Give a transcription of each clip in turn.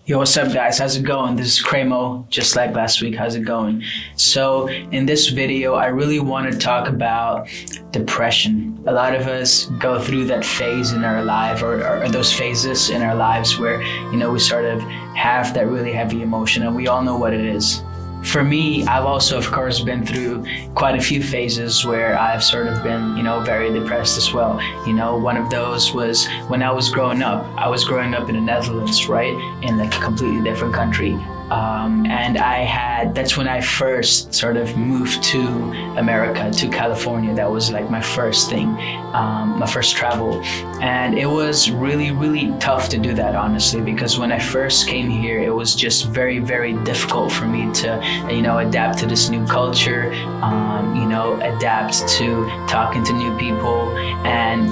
Yo, what's up guys? How's it going? This is Cremo, just like last week. How's it going? So in this video, I really want to talk about depression. A lot of us go through that phase in our life or those phases in our lives where, we sort of have that really heavy emotion, and we all know what it is. For me, I've also, of course, been through quite a few phases where I've sort of been, very depressed as well. One of those was when I was growing up. I was growing up in the Netherlands, right? In like a completely different country. And that's when I first sort of moved to America, to California. That was like my first thing, my first travel. And it was really, really tough to do that, honestly, because when I first came here, it was just very, very difficult for me to, adapt to this new culture, adapt to talking to new people. And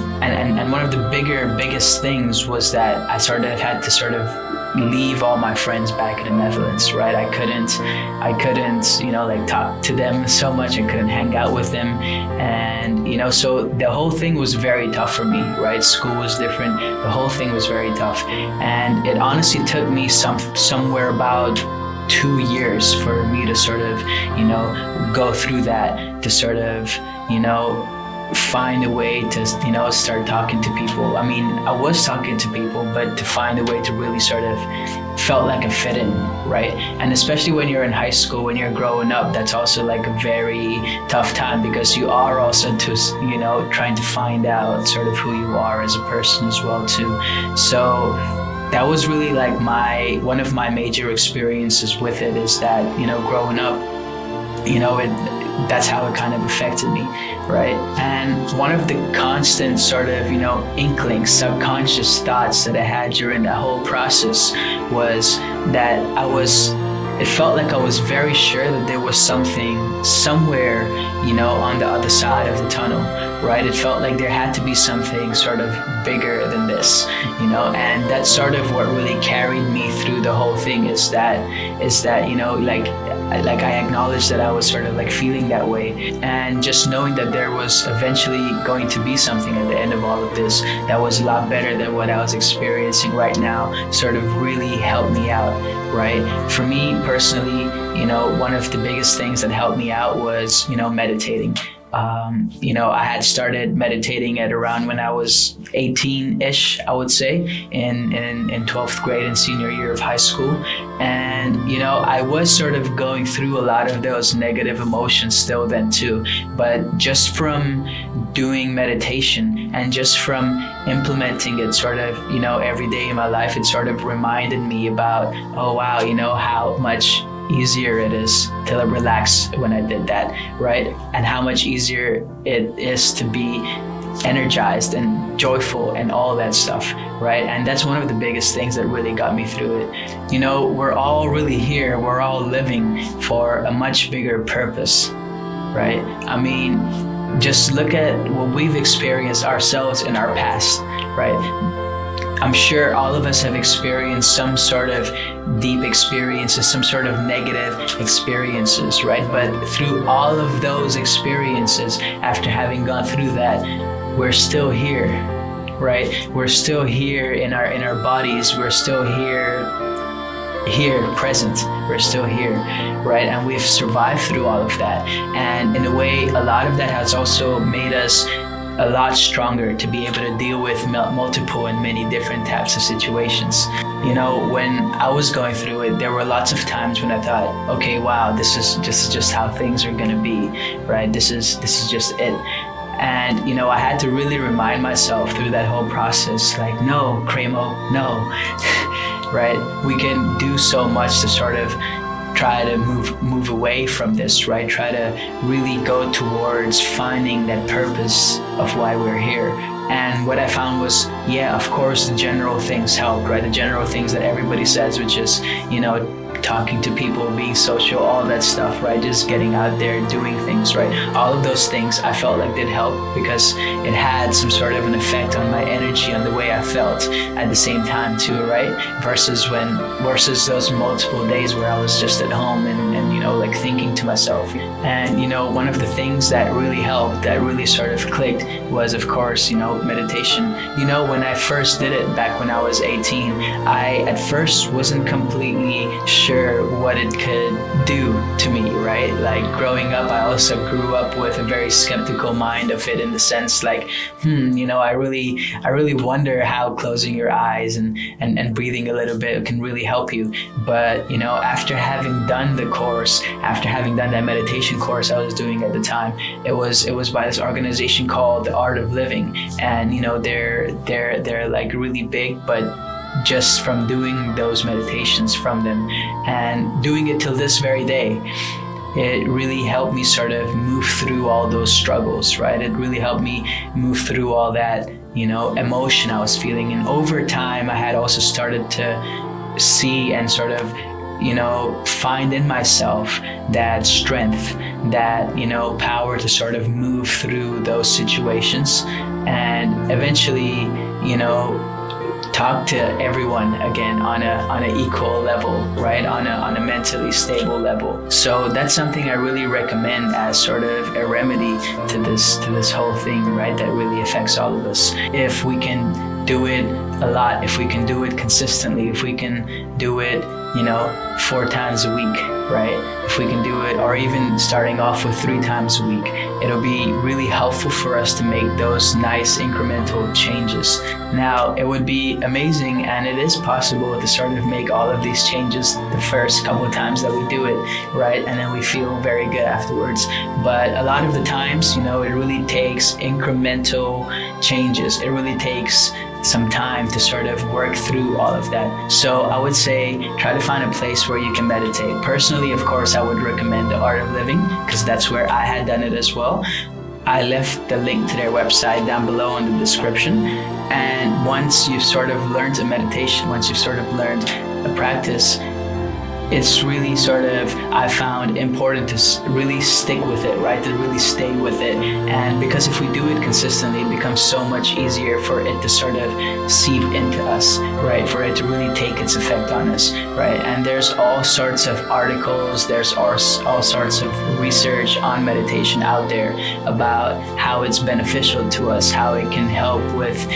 one of the biggest things was that I had to leave all my friends back in the Netherlands, right? I couldn't, talk to them so much. I couldn't hang out with them. And, so the whole thing was very tough for me, right? School was different. The whole thing was very tough. And it honestly took me somewhere about 2 years for me to sort of, go through that, to sort of, find a way to, start talking to people. I mean, I was talking to people, but to find a way to really sort of felt like a fit in, right? And especially when you're in high school, when you're growing up, that's also like a very tough time, because you are also trying to find out sort of who you are as a person as well too. So that was really like one of my major experiences with it, is that, growing up, that's how it kind of affected me, right? And one of the constant sort of, inklings, subconscious thoughts that I had during that whole process was that it felt like I was very sure that there was something somewhere, on the other side of the tunnel, right? It felt like there had to be something sort of bigger than this, and that's sort of what really carried me through the whole thing, is that, like I acknowledged that I was sort of like feeling that way, and just knowing that there was eventually going to be something at the end of all of this that was a lot better than what I was experiencing right now sort of really helped me out, right? For me personally, one of the biggest things that helped me out was, meditating. I had started meditating at around when I was 18-ish, I would say, in 12th grade and senior year of high school. And, I was sort of going through a lot of those negative emotions still then too. But just from doing meditation and just from implementing it sort of, every day in my life, it sort of reminded me about, oh, wow, how much easier it is to relax when I did that, right? And how much easier it is to be energized and joyful and all that stuff, right? And that's one of the biggest things that really got me through it. We're all really here, we're all living for a much bigger purpose, right? I mean, just look at what we've experienced ourselves in our past, right? I'm sure all of us have experienced some sort of deep experiences, some sort of negative experiences, right? But through all of those experiences, after having gone through that, we're still here, right? We're still here in our bodies. We're still here present. We're still here, right? And we've survived through all of that. And in a way, a lot of that has also made us a lot stronger to be able to deal with multiple and many different types of situations. When I was going through it, there were lots of times when I thought, okay, wow, this is just how things are gonna be, right? This is just it. And, I had to really remind myself through that whole process, like, no, Cremo, no, right? We can do so much to sort of try to move away from this, right? Try to really go towards finding that purpose of why we're here. And what I found was, yeah, of course, the general things help, right? The general things that everybody says, which is, talking to people, being social, all that stuff, right? Just getting out there, doing things, right? All of those things I felt like did help, because it had some sort of an effect on my energy, on the way I felt at the same time too, right? Versus those multiple days where I was just at home and like thinking to myself. And, one of the things that really helped, that really sort of clicked, was, of course, meditation. When I first did it back when I was 18, I at first wasn't completely sure what it could do to me, right? Like growing up, I also grew up with a very skeptical mind of it, in the sense like, I really wonder how closing your eyes and breathing a little bit can really help you. But, after having done the course, after having done that meditation course I was doing at the time, it was by this organization called The Art of Living. And, they're like really big, but just from doing those meditations from them and doing it till this very day, it really helped me sort of move through all those struggles, right? It really helped me move through all that, emotion I was feeling. And over time, I had also started to see and sort of, find in myself that strength, that, power to sort of move through those situations and eventually, talk to everyone again on an equal level, right? On a mentally stable level. So that's something I really recommend as sort of a remedy to this whole thing, right? That really affects all of us. If we can do it a lot, if we can do it consistently, if we can do it, 4 times a week, right? If we can do it, or even starting off with 3 times a week, it'll be really helpful for us to make those nice incremental changes. Now, it would be amazing, and it is possible to sort of make all of these changes the first couple of times that we do it, right? And then we feel very good afterwards. But a lot of the times, it really takes incremental changes. It really takes some time to sort of work through all of that. So I would say try to find a place where you can meditate. Personally, of course, I would recommend The Art of Living, because that's where I had done it as well. I left the link to their website down below in the description. And once you've sort of learned a meditation, once you've sort of learned a practice, it's really sort of, I found important to really stick with it, right? To really stay with it. And because if we do it consistently, it becomes so much easier for it to sort of seep into us, right? For it to really take its effect on us, right? And there's all sorts of articles, there's all sorts of research on meditation out there about how it's beneficial to us, how it can help with,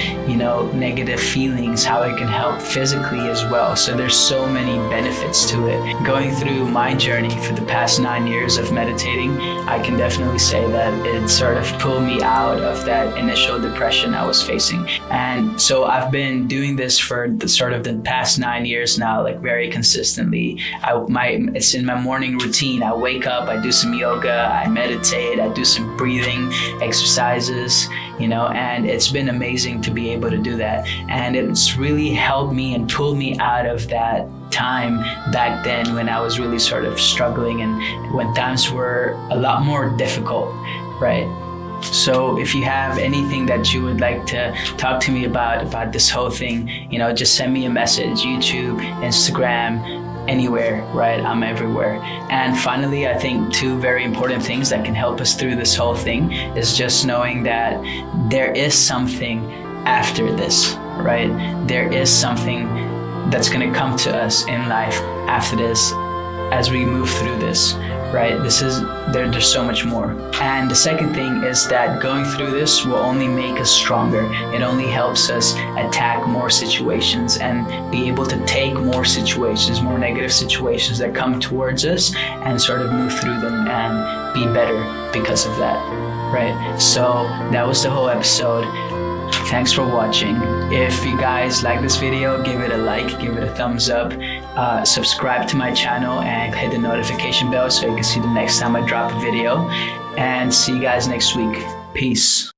negative feelings, how it can help physically as well. So there's so many benefits to it. Going through my journey for the past 9 years of meditating, I can definitely say that it sort of pulled me out of that initial depression I was facing. And so I've been doing this for the past 9 years now, like very consistently. It's in my morning routine. I wake up, I do some yoga, I meditate, I do some breathing exercises, and it's been amazing to be able to do that. And it's really helped me and pulled me out of that time back then when I was really sort of struggling and when times were a lot more difficult, right? So if you have anything that you would like to talk to me about this whole thing, just send me a message, YouTube, Instagram, anywhere, right? I'm everywhere. And finally, I think 2 very important things that can help us through this whole thing is just knowing that there is something after this, right? There is something that's going to come to us in life after this as we move through this, right? There's so much more. And the second thing is that going through this will only make us stronger. It only helps us attack more situations and be able to take more situations, more negative situations that come towards us, and sort of move through them and be better because of that, right? So that was the whole episode. Thanks for watching. If you guys like this video, give it a like, give it a thumbs up, subscribe to my channel and hit the notification bell so you can see the next time I drop a video. And see you guys next week. Peace.